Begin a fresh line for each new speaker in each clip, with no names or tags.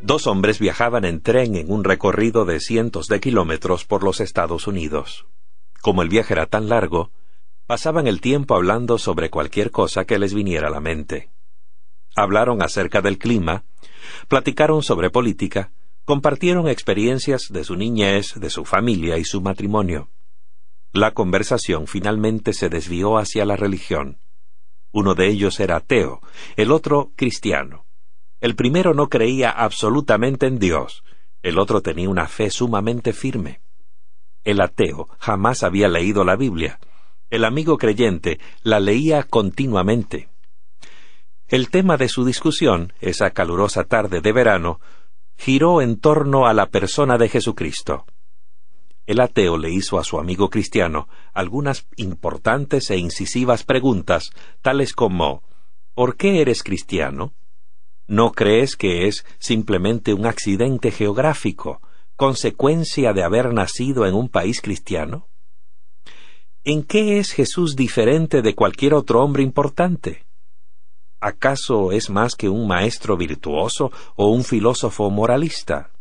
Dos hombres viajaban en tren en un recorrido de cientos de kilómetros por los Estados Unidos. Como el viaje era tan largo, pasaban el tiempo hablando sobre cualquier cosa que les viniera a la mente. Hablaron acerca del clima, platicaron sobre política, compartieron experiencias de su niñez, de su familia y su matrimonio. La conversación finalmente se desvió hacia la religión. Uno de ellos era ateo, el otro cristiano. El primero no creía absolutamente en Dios, el otro tenía una fe sumamente firme. El ateo jamás había leído la Biblia. El amigo creyente la leía continuamente. El tema de su discusión, esa calurosa tarde de verano, giró en torno a la persona de Jesucristo. El ateo le hizo a su amigo cristiano algunas importantes e incisivas preguntas, tales como: ¿por qué eres cristiano? ¿No crees que es simplemente un accidente geográfico, consecuencia de haber nacido en un país cristiano? ¿En qué es Jesús diferente de cualquier otro hombre importante? ¿Acaso es más que un maestro virtuoso o un filósofo moralista?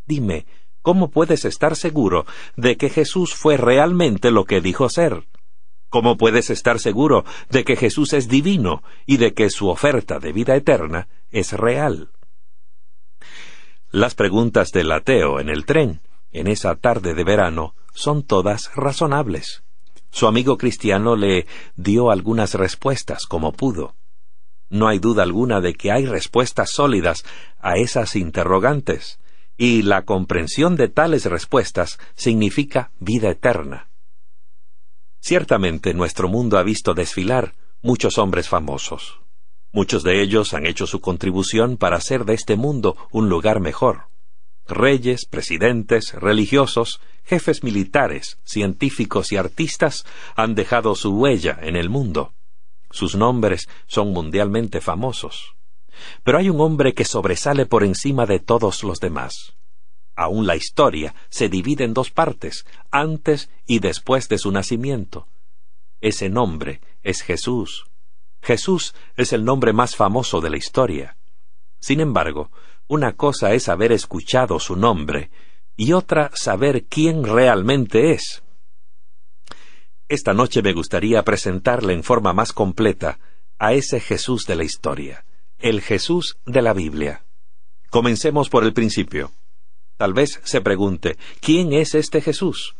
Dime, ¿cómo puedes estar seguro de que Jesús fue realmente lo que dijo ser? ¿Cómo puedes estar seguro de que Jesús es divino y de que su oferta de vida eterna es real? Las preguntas del ateo en el tren, en esa tarde de verano, son todas razonables. Su amigo cristiano le dio algunas respuestas como pudo. No hay duda alguna de que hay respuestas sólidas a esas interrogantes, y la comprensión de tales respuestas significa vida eterna. Ciertamente nuestro mundo ha visto desfilar muchos hombres famosos. Muchos de ellos han hecho su contribución para hacer de este mundo un lugar mejor. Reyes, presidentes, religiosos, jefes militares, científicos y artistas han dejado su huella en el mundo. Sus nombres son mundialmente famosos. Pero hay un hombre que sobresale por encima de todos los demás. Aún la historia se divide en dos partes, antes y después de su nacimiento. Ese nombre es Jesús. Jesús es el nombre más famoso de la historia. Sin embargo, una cosa es haber escuchado su nombre, y otra saber quién realmente es. Esta noche me gustaría presentarle en forma más completa a ese Jesús de la historia, el Jesús de la Biblia. Comencemos por el principio. Tal vez se pregunte, ¿quién es este Jesús?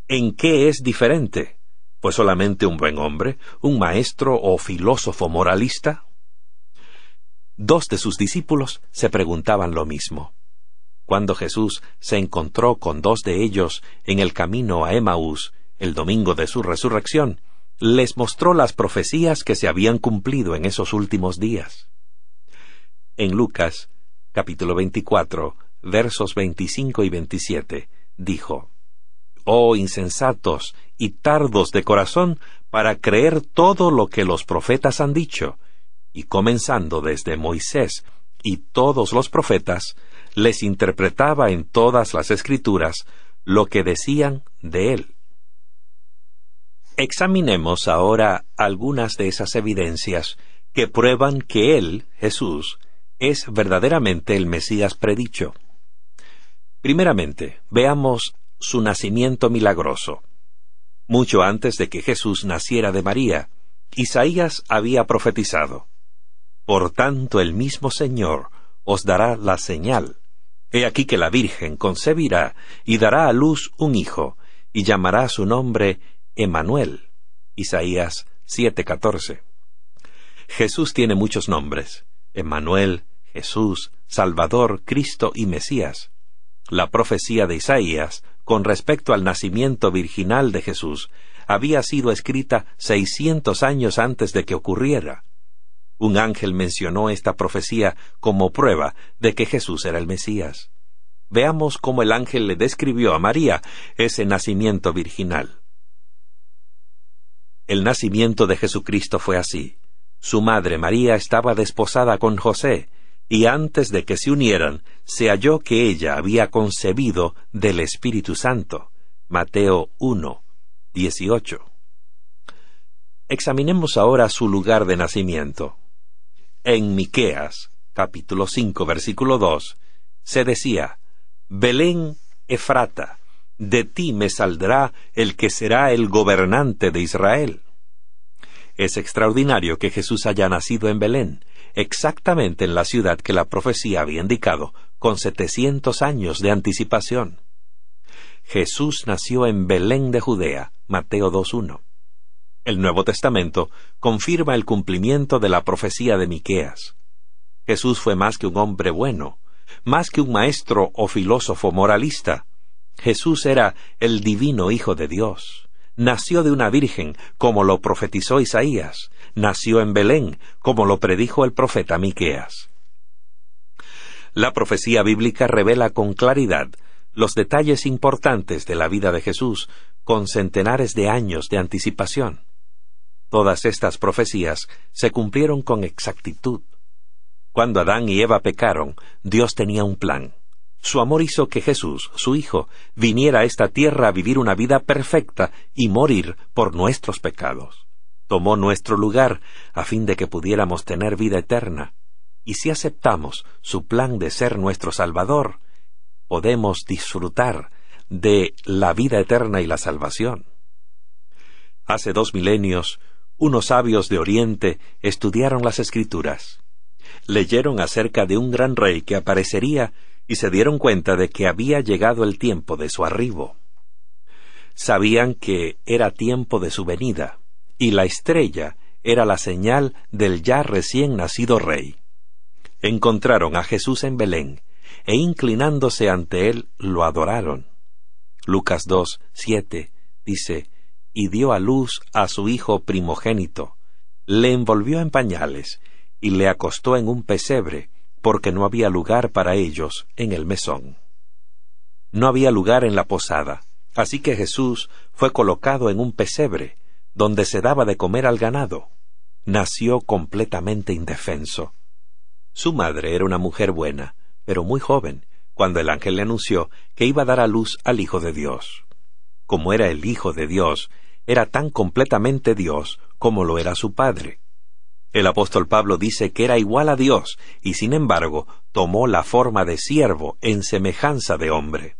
¿En qué es diferente? ¿Fue solamente un buen hombre, un maestro o filósofo moralista? Dos de sus discípulos se preguntaban lo mismo. Cuando Jesús se encontró con dos de ellos en el camino a Emaús, el domingo de su resurrección, les mostró las profecías que se habían cumplido en esos últimos días. En Lucas, capítulo 24, versos 25 y 27, dijo: «Oh insensatos y tardos de corazón para creer todo lo que los profetas han dicho», y comenzando desde Moisés y todos los profetas, les interpretaba en todas las Escrituras lo que decían de él. Examinemos ahora algunas de esas evidencias que prueban que él, Jesús, es verdaderamente el Mesías predicho. Primeramente, veamos su nacimiento milagroso. Mucho antes de que Jesús naciera de María, Isaías había profetizado: «Por tanto el mismo Señor os dará la señal. He aquí que la Virgen concebirá y dará a luz un hijo, y llamará su nombre Emmanuel». Isaías 7:14. Jesús tiene muchos nombres: Emmanuel, Jesús, Salvador, Cristo y Mesías. La profecía de Isaías, con respecto al nacimiento virginal de Jesús, había sido escrita 600 años antes de que ocurriera. Un ángel mencionó esta profecía como prueba de que Jesús era el Mesías. Veamos cómo el ángel le describió a María ese nacimiento virginal. El nacimiento de Jesucristo fue así. Su madre María estaba desposada con José, y antes de que se unieran, se halló que ella había concebido del Espíritu Santo. Mateo 1:18. Examinemos ahora su lugar de nacimiento. En Miqueas, capítulo 5, versículo 2, se decía: Belén Efrata, de ti me saldrá el que será el gobernante de Israel. Es extraordinario que Jesús haya nacido en Belén, exactamente en la ciudad que la profecía había indicado, con 700 años de anticipación. Jesús nació en Belén de Judea, Mateo 2:1. El Nuevo Testamento confirma el cumplimiento de la profecía de Miqueas. Jesús fue más que un hombre bueno, más que un maestro o filósofo moralista. Jesús era el divino Hijo de Dios. Nació de una virgen, como lo profetizó Isaías. Nació en Belén, como lo predijo el profeta Miqueas. La profecía bíblica revela con claridad los detalles importantes de la vida de Jesús, con centenares de años de anticipación. Todas estas profecías se cumplieron con exactitud. Cuando Adán y Eva pecaron, Dios tenía un plan. Su amor hizo que Jesús, su Hijo, viniera a esta tierra a vivir una vida perfecta y morir por nuestros pecados. Tomó nuestro lugar a fin de que pudiéramos tener vida eterna. Y si aceptamos su plan de ser nuestro Salvador, podemos disfrutar de la vida eterna y la salvación. Hace 2 milenios, unos sabios de Oriente estudiaron las Escrituras. Leyeron acerca de un gran rey que aparecería y se dieron cuenta de que había llegado el tiempo de su arribo. Sabían que era tiempo de su venida, y la estrella era la señal del ya recién nacido rey. Encontraron a Jesús en Belén, e inclinándose ante él, lo adoraron. Lucas 2:7 dice: y dio a luz a su hijo primogénito, le envolvió en pañales, y le acostó en un pesebre, porque no había lugar para ellos en el mesón. No había lugar en la posada, así que Jesús fue colocado en un pesebre, donde se daba de comer al ganado. Nació completamente indefenso. Su madre era una mujer buena, pero muy joven, cuando el ángel le anunció que iba a dar a luz al Hijo de Dios. Como era el Hijo de Dios, era tan completamente Dios como lo era su Padre. El apóstol Pablo dice que era igual a Dios, y sin embargo tomó la forma de siervo en semejanza de hombre.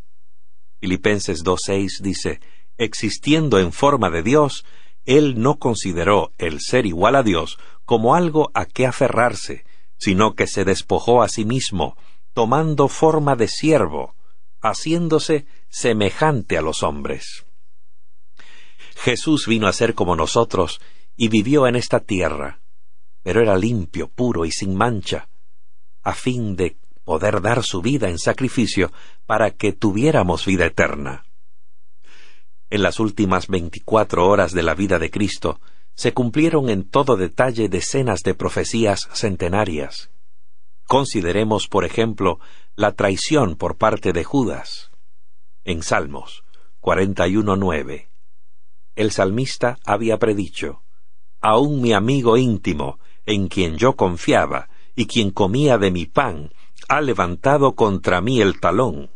Filipenses 2:6 dice: existiendo en forma de Dios, él no consideró el ser igual a Dios como algo a qué aferrarse, sino que se despojó a sí mismo, tomando forma de siervo, haciéndose semejante a los hombres. Jesús vino a ser como nosotros y vivió en esta tierra, pero era limpio, puro y sin mancha, a fin de poder dar su vida en sacrificio para que tuviéramos vida eterna. En las últimas 24 horas de la vida de Cristo se cumplieron en todo detalle decenas de profecías centenarias. Consideremos, por ejemplo, la traición por parte de Judas. En Salmos 41:9, el salmista había predicho: aún mi amigo íntimo, en quien yo confiaba y quien comía de mi pan, ha levantado contra mí el talón.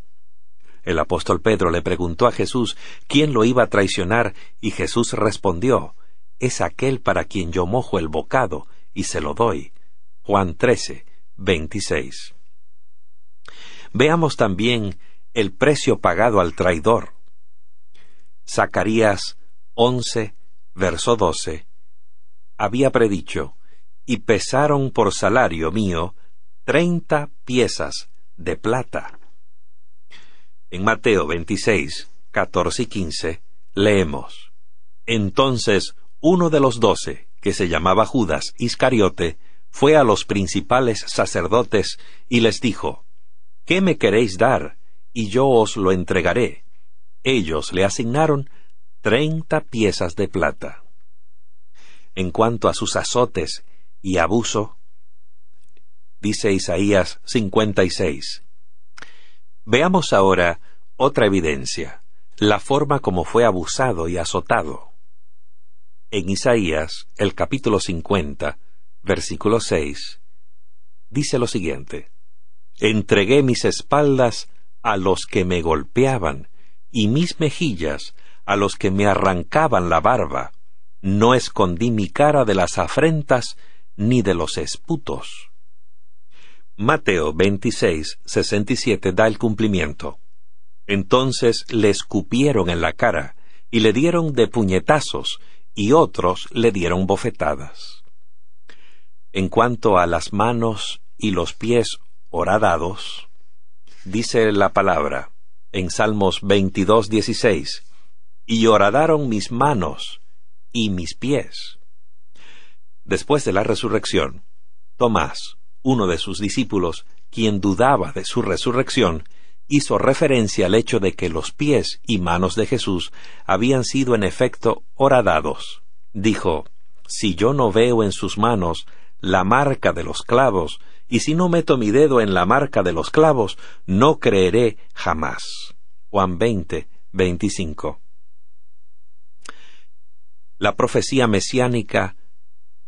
El apóstol Pedro le preguntó a Jesús quién lo iba a traicionar, y Jesús respondió: es aquel para quien yo mojo el bocado y se lo doy. Juan 13:26. Veamos también el precio pagado al traidor. Zacarías 11, verso 12, había predicho: y pesaron por salario mío 30 piezas de plata. En Mateo 26, 14 y 15, leemos: entonces uno de los 12, que se llamaba Judas Iscariote, fue a los principales sacerdotes y les dijo: ¿qué me queréis dar? Y yo os lo entregaré. Ellos le asignaron 30 piezas de plata. En cuanto a sus azotes y abuso, dice Isaías 56. Veamos ahora otra evidencia, la forma como fue abusado y azotado. En Isaías, el capítulo 50, versículo 6, dice lo siguiente: entregué mis espaldas a los que me golpeaban, y mis mejillas a los que me arrancaban la barba. No escondí mi cara de las afrentas ni de los esputos. Mateo 26:67 da el cumplimiento. Entonces le escupieron en la cara, y le dieron de puñetazos, y otros le dieron bofetadas. En cuanto a las manos y los pies horadados, dice la palabra en Salmos 22:16, y horadaron mis manos y mis pies. Después de la resurrección, Tomás, uno de sus discípulos, quien dudaba de su resurrección, hizo referencia al hecho de que los pies y manos de Jesús habían sido en efecto horadados. Dijo: si yo no veo en sus manos la marca de los clavos, y si no meto mi dedo en la marca de los clavos, no creeré jamás. Juan 20:25. La profecía mesiánica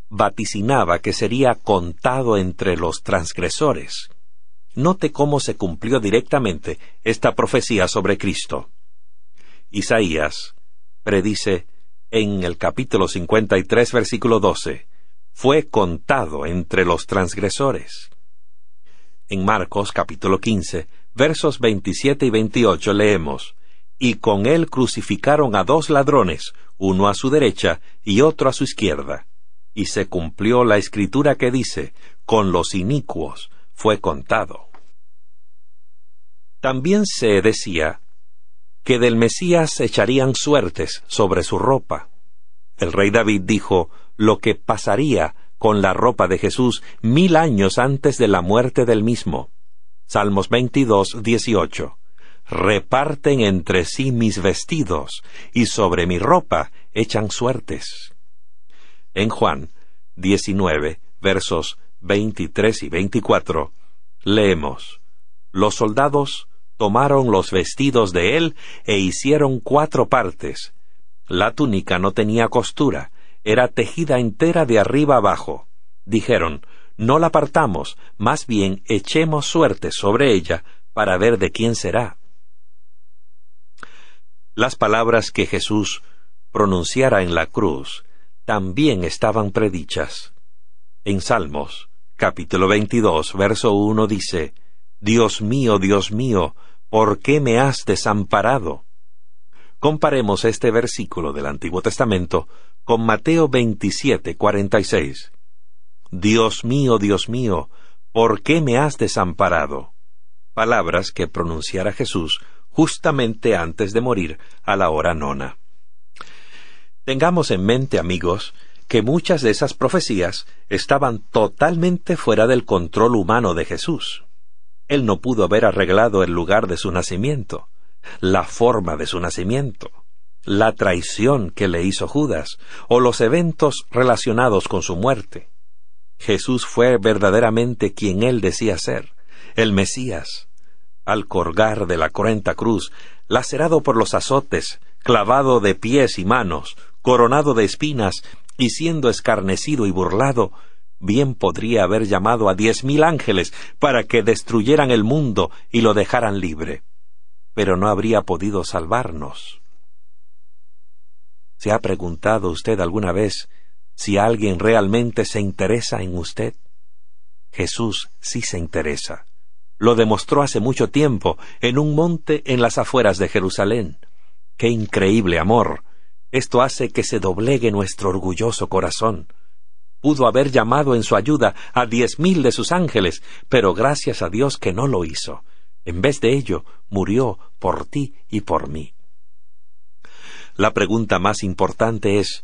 vaticinaba que sería contado entre los transgresores. Note cómo se cumplió directamente esta profecía sobre Cristo. Isaías predice en el capítulo 53, versículo 12, fue contado entre los transgresores. En Marcos capítulo 15, versos 27 y 28 leemos: y con él crucificaron a 2 ladrones, uno a su derecha y otro a su izquierda. Y se cumplió la escritura que dice: con los inicuos fue contado. También se decía que del Mesías echarían suertes sobre su ropa. El rey David dijo lo que pasaría con la ropa de Jesús 1000 años antes de la muerte del mismo. Salmos 22:18. Reparten entre sí mis vestidos, y sobre mi ropa echan suertes. En Juan 19, versos 23 y 24, leemos: los soldados tomaron los vestidos de él e hicieron 4 partes. La túnica no tenía costura, era tejida entera de arriba abajo. Dijeron: no la partamos, más bien echemos suertes sobre ella para ver de quién será. Las palabras que Jesús pronunciara en la cruz también estaban predichas. En Salmos, capítulo 22, verso 1 dice: Dios mío, ¿por qué me has desamparado? Comparemos este versículo del Antiguo Testamento con Mateo 27:46. Dios mío, ¿por qué me has desamparado? Palabras que pronunciara Jesús justamente antes de morir a la hora nona. Tengamos en mente, amigos, que muchas de esas profecías estaban totalmente fuera del control humano de Jesús. Él no pudo haber arreglado el lugar de su nacimiento, la forma de su nacimiento, la traición que le hizo Judas, o los eventos relacionados con su muerte. Jesús fue verdaderamente quien él decía ser, el Mesías. Al colgar de la cruenta cruz, lacerado por los azotes, clavado de pies y manos, coronado de espinas y siendo escarnecido y burlado, bien podría haber llamado a 10,000 ángeles para que destruyeran el mundo y lo dejaran libre, pero no habría podido salvarnos. ¿Se ha preguntado usted alguna vez si alguien realmente se interesa en usted? Jesús sí se interesa. Lo demostró hace mucho tiempo en un monte en las afueras de Jerusalén. ¡Qué increíble amor! Esto hace que se doblegue nuestro orgulloso corazón. Pudo haber llamado en su ayuda a 10,000 de sus ángeles, pero gracias a Dios que no lo hizo. En vez de ello, murió por ti y por mí. La pregunta más importante es: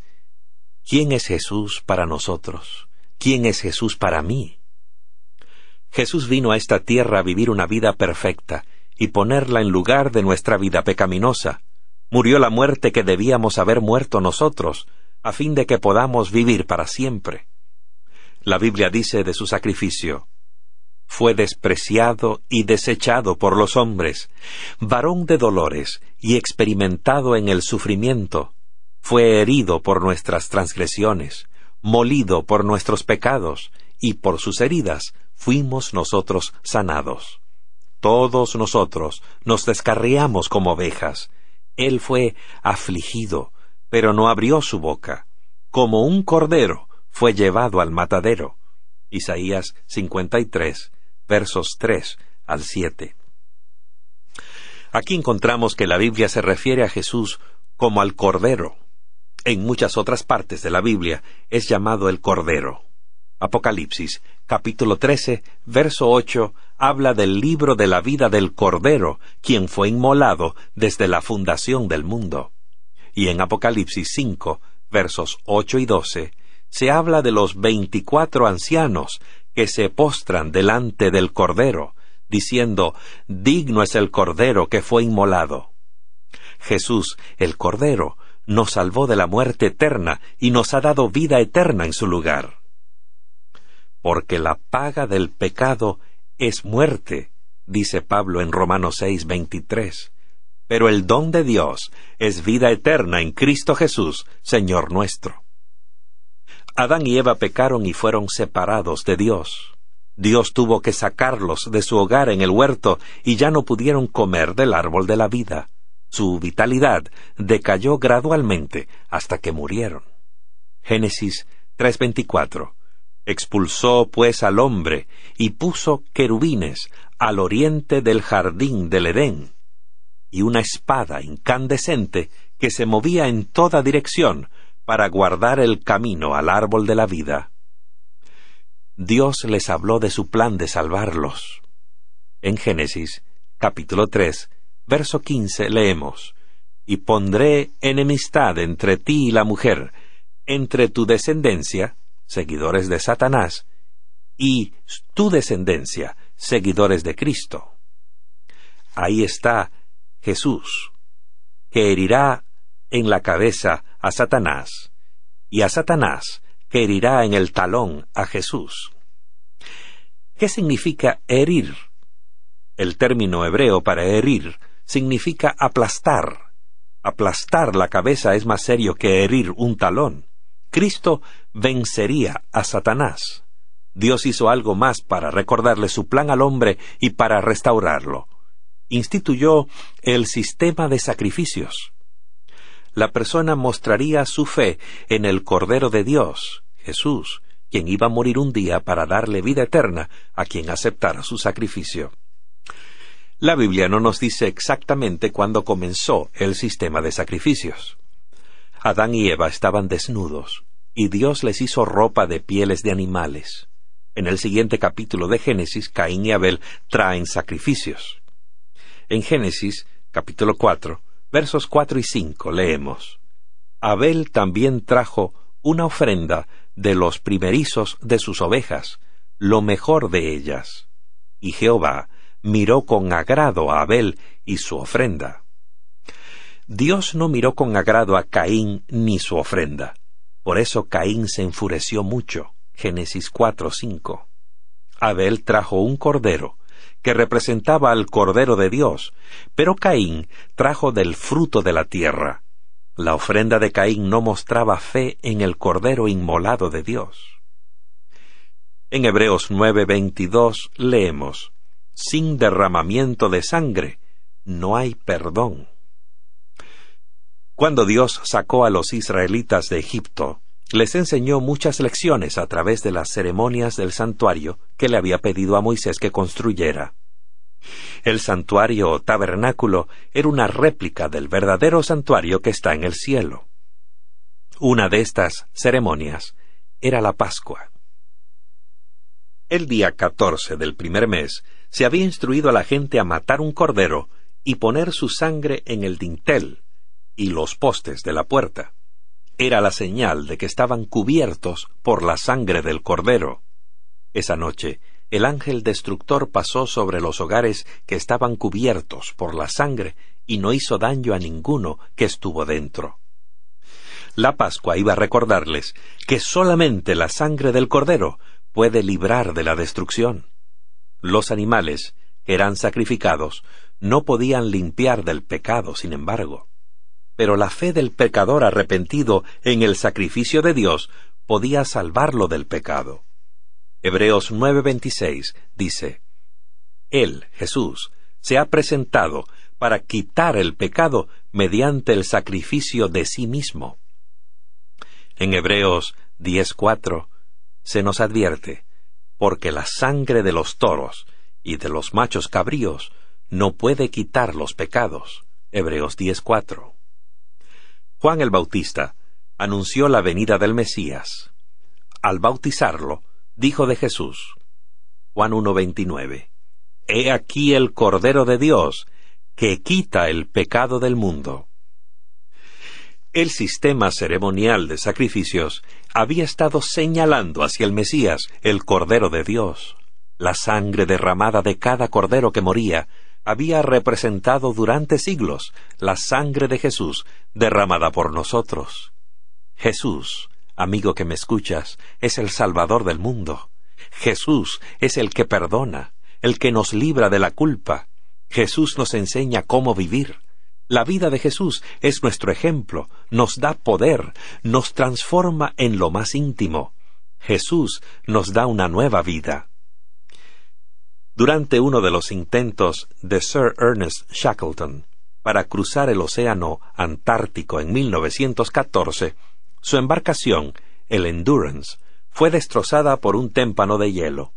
¿quién es Jesús para nosotros? ¿Quién es Jesús para mí? Jesús vino a esta tierra a vivir una vida perfecta y ponerla en lugar de nuestra vida pecaminosa. Murió la muerte que debíamos haber muerto nosotros, a fin de que podamos vivir para siempre. La Biblia dice de su sacrificio: fue despreciado y desechado por los hombres, varón de dolores y experimentado en el sufrimiento. Fue herido por nuestras transgresiones, molido por nuestros pecados, y por sus heridas fuimos nosotros sanados. Todos nosotros nos descarriamos como ovejas. Él fue afligido, pero no abrió su boca. Como un cordero fue llevado al matadero. Isaías 53, versos 3 al 7. Aquí encontramos que la Biblia se refiere a Jesús como al Cordero. En muchas otras partes de la Biblia es llamado el Cordero. Apocalipsis, capítulo 13, verso 8, habla del libro de la vida del Cordero, quien fue inmolado desde la fundación del mundo. Y en Apocalipsis 5, versos 8 y 12, se habla de los 24 ancianos que se postran delante del Cordero, diciendo, digno es el Cordero que fue inmolado. Jesús, el Cordero, nos salvó de la muerte eterna y nos ha dado vida eterna en su lugar. Porque la paga del pecado es muerte, dice Pablo en Romanos 6:23. Pero el don de Dios es vida eterna en Cristo Jesús, Señor nuestro. Adán y Eva pecaron y fueron separados de Dios. Dios tuvo que sacarlos de su hogar en el huerto y ya no pudieron comer del árbol de la vida. Su vitalidad decayó gradualmente hasta que murieron. Génesis 3:24. Expulsó pues al hombre y puso querubines al oriente del jardín del Edén, y una espada incandescente que se movía en toda dirección para guardar el camino al árbol de la vida. Dios les habló de su plan de salvarlos. En Génesis, capítulo 3, verso 15, leemos, «Y pondré enemistad entre ti y la mujer, entre tu descendencia, seguidores de Satanás, y tu descendencia, seguidores de Cristo». Ahí está Jesús, que herirá en la cabeza a Satanás, y a Satanás, que herirá en el talón a Jesús. ¿Qué significa herir? El término hebreo para herir significa aplastar. Aplastar la cabeza es más serio que herir un talón. Cristo vencería a Satanás. Dios hizo algo más para recordarle su plan al hombre y para restaurarlo. Instituyó el sistema de sacrificios. La persona mostraría su fe en el Cordero de Dios, Jesús, quien iba a morir un día para darle vida eterna a quien aceptara su sacrificio. La Biblia no nos dice exactamente cuándo comenzó el sistema de sacrificios. Adán y Eva estaban desnudos, y Dios les hizo ropa de pieles de animales. En el siguiente capítulo de Génesis, Caín y Abel traen sacrificios. En Génesis, capítulo 4, versos 4 y 5, leemos, «Abel también trajo una ofrenda de los primerizos de sus ovejas, lo mejor de ellas. Y Jehová miró con agrado a Abel y su ofrenda». Dios no miró con agrado a Caín ni su ofrenda. Por eso Caín se enfureció mucho. Génesis 4:5. Abel trajo un cordero, que representaba al Cordero de Dios, pero Caín trajo del fruto de la tierra. La ofrenda de Caín no mostraba fe en el Cordero inmolado de Dios. En Hebreos 9:22 leemos, «Sin derramamiento de sangre no hay perdón». Cuando Dios sacó a los israelitas de Egipto, les enseñó muchas lecciones a través de las ceremonias del santuario que le había pedido a Moisés que construyera. El santuario o tabernáculo era una réplica del verdadero santuario que está en el cielo. Una de estas ceremonias era la Pascua. El día 14 del primer mes se había instruido a la gente a matar un cordero y poner su sangre en el dintel y los postes de la puerta. Era la señal de que estaban cubiertos por la sangre del cordero. Esa noche, el ángel destructor pasó sobre los hogares que estaban cubiertos por la sangre y no hizo daño a ninguno que estuvo dentro. La Pascua iba a recordarles que solamente la sangre del cordero puede librar de la destrucción. Los animales que eran sacrificados no podían limpiar del pecado, sin embargo. Pero la fe del pecador arrepentido en el sacrificio de Dios podía salvarlo del pecado. Hebreos 9:26 dice, «Él, Jesús, se ha presentado para quitar el pecado mediante el sacrificio de sí mismo». En Hebreos 10:4 se nos advierte, «Porque la sangre de los toros y de los machos cabríos no puede quitar los pecados. Hebreos 10:4. Juan el Bautista anunció la venida del Mesías. Al bautizarlo, dijo de Jesús, Juan 1:29, He aquí el Cordero de Dios, que quita el pecado del mundo. El sistema ceremonial de sacrificios había estado señalando hacia el Mesías, el Cordero de Dios. La sangre derramada de cada cordero que moría había representado durante siglos la sangre de Jesús derramada por nosotros. Jesús, amigo que me escuchas, es el Salvador del mundo. Jesús es el que perdona, el que nos libra de la culpa. Jesús nos enseña cómo vivir. La vida de Jesús es nuestro ejemplo, nos da poder, nos transforma en lo más íntimo. Jesús nos da una nueva vida. Durante uno de los intentos de Sir Ernest Shackleton para cruzar el océano Antártico en 1914, su embarcación, el Endurance, fue destrozada por un témpano de hielo.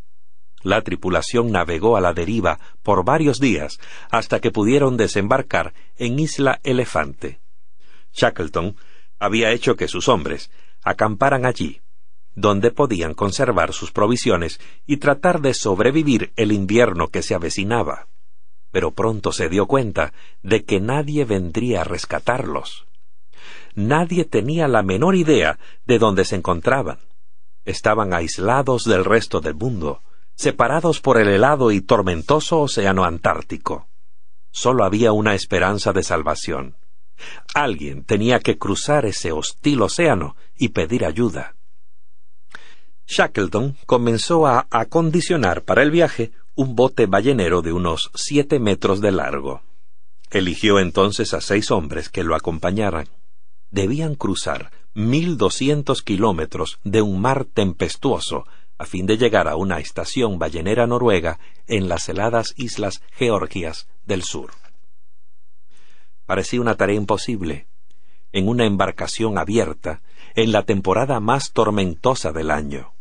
La tripulación navegó a la deriva por varios días hasta que pudieron desembarcar en Isla Elefante. Shackleton había hecho que sus hombres acamparan allí, donde podían conservar sus provisiones y tratar de sobrevivir el invierno que se avecinaba. Pero pronto se dio cuenta de que nadie vendría a rescatarlos. Nadie tenía la menor idea de dónde se encontraban. Estaban aislados del resto del mundo, separados por el helado y tormentoso océano Antártico. Solo había una esperanza de salvación. Alguien tenía que cruzar ese hostil océano y pedir ayuda. Shackleton comenzó a acondicionar para el viaje un bote ballenero de unos 7 metros de largo. Eligió entonces a 6 hombres que lo acompañaran. Debían cruzar 1.200 kilómetros de un mar tempestuoso a fin de llegar a una estación ballenera noruega en las heladas islas Georgias del sur. Parecía una tarea imposible, en una embarcación abierta, en la temporada más tormentosa del año.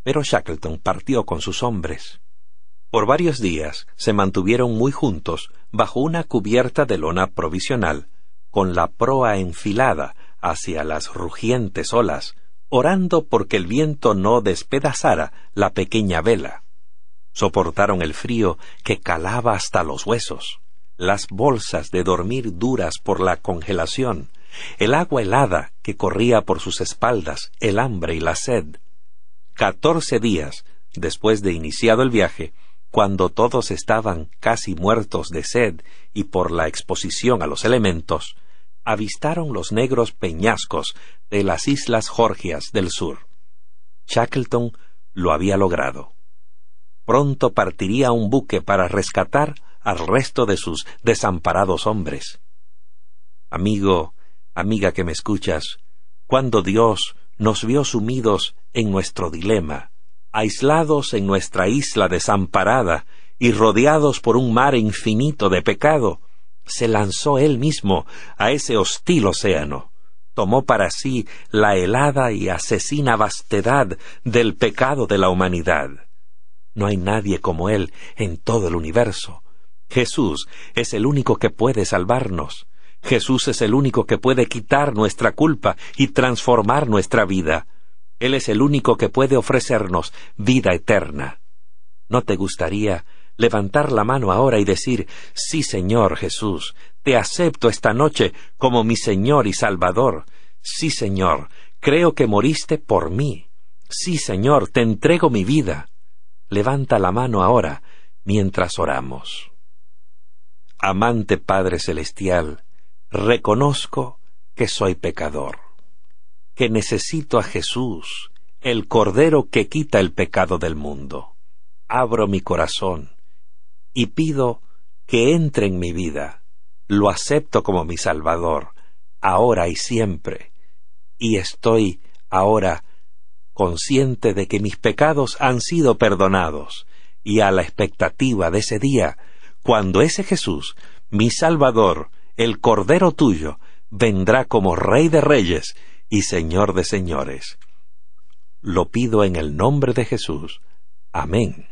Pero Shackleton partió con sus hombres. Por varios días se mantuvieron muy juntos bajo una cubierta de lona provisional, con la proa enfilada hacia las rugientes olas, orando porque el viento no despedazara la pequeña vela. Soportaron el frío que calaba hasta los huesos, las bolsas de dormir duras por la congelación, el agua helada que corría por sus espaldas, el hambre y la sed. 14 días después de iniciado el viaje, cuando todos estaban casi muertos de sed y por la exposición a los elementos, avistaron los negros peñascos de las islas Georgias del sur. Shackleton lo había logrado. Pronto partiría un buque para rescatar al resto de sus desamparados hombres. Amigo, amiga que me escuchas, cuando Dios nos vio sumidos en nuestro dilema, aislados en nuestra isla desamparada y rodeados por un mar infinito de pecado, se lanzó Él mismo a ese hostil océano, tomó para sí la helada y asesina vastedad del pecado de la humanidad. No hay nadie como Él en todo el universo. Jesús es el único que puede salvarnos. Jesús es el único que puede quitar nuestra culpa y transformar nuestra vida. Él es el único que puede ofrecernos vida eterna. ¿No te gustaría levantar la mano ahora y decir: sí, Señor Jesús, te acepto esta noche como mi Señor y Salvador? Sí, Señor, creo que moriste por mí. Sí, Señor, te entrego mi vida. Levanta la mano ahora mientras oramos. Amante Padre Celestial, reconozco que soy pecador, que necesito a Jesús, el Cordero que quita el pecado del mundo. Abro mi corazón y pido que entre en mi vida. Lo acepto como mi Salvador, ahora y siempre. Y estoy ahora consciente de que mis pecados han sido perdonados, y a la expectativa de ese día, cuando ese Jesús, mi Salvador, el Cordero tuyo, vendrá como Rey de Reyes y Señor de Señores. Lo pido en el nombre de Jesús. Amén.